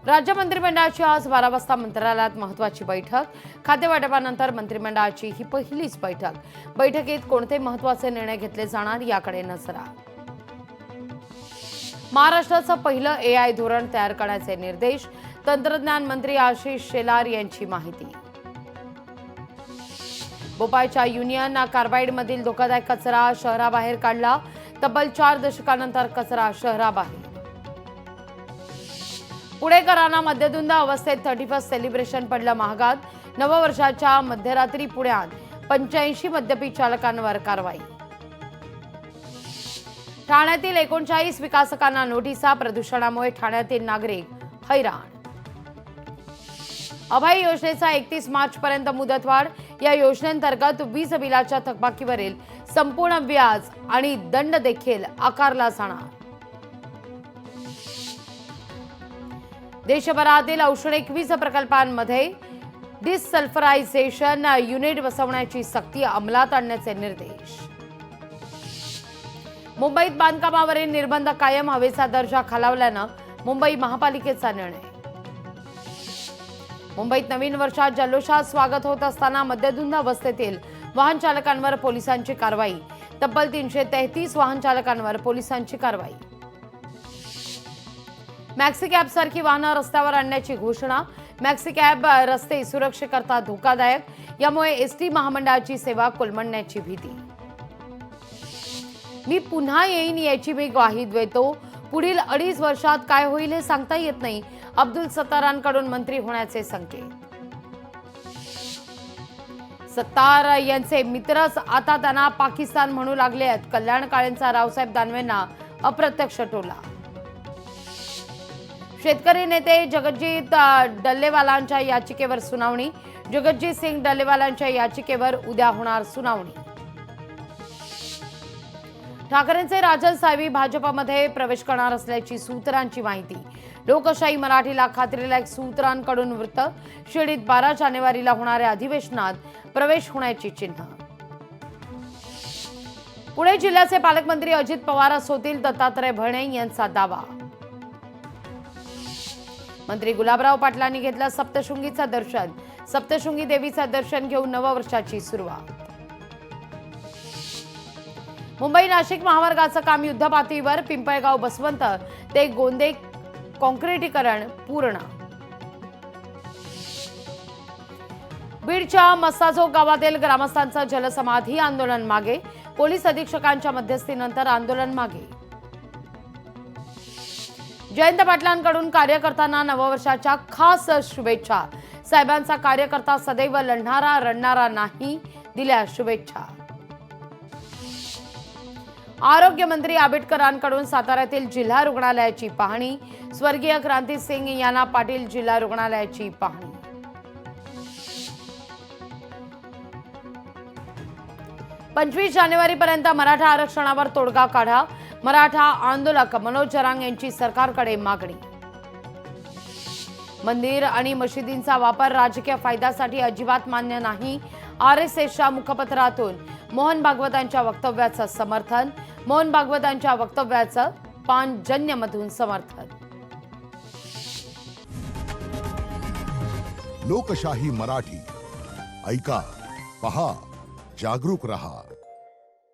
राज्य मंत्रिमंडळाची आज 12 वाजता मंत्रालयात महत्त्वाची बैठक। खातेवाटपानंतर मंत्रिमंडळाची ही पहिलीच बैठक। बैठकीत कोणते महत्त्वाचे निर्णय घेतले जाणार याकडे नजर आहे। महाराष्ट्राचं पहिलं एआय धोरण तयार करण्याचे निर्देश। तंत्रज्ञान मंत्री आशिष शेलार यांची माहिती। भोपाळच्या युनियन कार्बाइडमधील धोकादायक कचरा शहराबाहेर काढला। तब्बल 4 दशकांनंतर कचरा शहराबाहेर। पुणेकरांना मद्यधुंद अवस्थेत 31 सेलिब्रेशन पडलं महागात। नववर्षाच्या मध्यरात्री पुण्यात 85 मद्यपी चालकांवर कारवाई। ठाण्यातील 39 विकासकांना नोटिसा। प्रदूषणामुळे ठाण्यातील नागरिक हैराण। अभय योजनेचा 31 मार्च पर्यंत मुदतवाढ। या योजनेअंतर्गत वीज बिलाच्या थकबाकीवरील संपूर्ण व्याज आणि दंड देखील आकारला जाणार। देशभरातील औष्णिक वीज प्रकल्पांमध्ये डिसल्फ्युरायझेशन युनिट बसवण्याची सक्ती अंमलात आणण्याचे निर्देश। मुंबईत बांधकामावरील निर्बंध कायम। हवेचा दर्जा खालावल्यानं मुंबई महापालिकेचा निर्णय। मुंबईत नवीन वर्षात जल्लोषात स्वागत होत असताना मद्यधुंद अवस्थेतील वाहन चालकांवर पोलिसांची कारवाई। तब्बल 333 वाहन चालकांवर पोलिसांची कारवाई। मॅक्सी कॅब सारखी वाहनं रस्त्यावर आणण्याची घोषणा। मॅक्सी कॅब रस्ते सुरक्षेकरता धोकादायक। यामुळे एसटी महामंडळाची सेवा कोलमडण्याची भीती। मी पुन्हा येईन याची मी ग्वाही देतो। पुढील 2.5 वर्षात काय होईल हे सांगता येत नाही। अब्दुल सत्तारांकडून मंत्री होण्याचे संकेत। सत्तार यांचे मित्रच आता त्यांना पाकिस्तान म्हणू लागले आहेत। कल्याण काळेंचा रावसाहेब दानवेंना अप्रत्यक्ष टोला। शेतकरी नेते जगजीत डल्लेवालांच्या याचिकेवर सुनावणी। जगजीत सिंग डल्लेवालांच्या याचिकेवर उद्या होणार सुनावणी। ठाकरेंचे राजन साहेब भाजपमध्ये प्रवेश करणार असल्याची सूत्रांची माहिती। लोकशाही मराठीला खात्रीलायक सूत्रांकडून वृत्त। शिर्डीत 12 जानेवारीला होणाऱ्या अधिवेशनात प्रवेश होण्याची चिन्ह। पुणे जिल्ह्याचे पालकमंत्री अजित पवारच होतील, दत्तात्रय भरणे यांचा दावा। मंत्री गुलाबराव पाटलांनी घेतलं सप्तशृंगीचं दर्शन। सप्तशृंगी देवीचं दर्शन घेऊन नववर्षाची सुरुवात। मुंबई नाशिक महामार्गाचं काम युद्धपातळीवर। पिंपळगाव बसवंत ते गोंदे काँक्रिटीकरण पूर्ण। बीडच्या मस्साजोग गावातील ग्रामस्थांचं जलसमाधी आंदोलन मागे। पोलीस अधीक्षकांच्या मध्यस्थीनंतर आंदोलन मागे। जयंत पाटलांकडून कार्यकर्त्यांना नववर्षाच्या खास शुभेच्छा। साहेबांचा कार्यकर्ता सदैव लढणारा रडणारा नाही, दिल्या शुभेच्छा। आरोग्यमंत्री आबिटकरांकडून साताऱ्यातील जिल्हा रुग्णालयाची पाहणी। स्वर्गीय क्रांती सिंग यांना पाटील जिल्हा रुग्णालयाची पाहणी। 25 जानेवारीपर्यंत मराठा आरक्षणावर तोडगा काढा। मराठा आंदोलक मनोज जरांग यांची सरकारकडे मागणी। मंदिर आणि मशिदींचा वापर राजकीय फायद्यासाठी अजिबात मान्य नाही। आरएसएसच्या मुखपत्रातून मोहन भागवतांच्या वक्तव्याचं समर्थन। मोहन भागवतांच्या वक्तव्याचं पांचजन्यमधून समर्थन। लोकशाही मराठी ऐका, पहा, जागरूक रहा।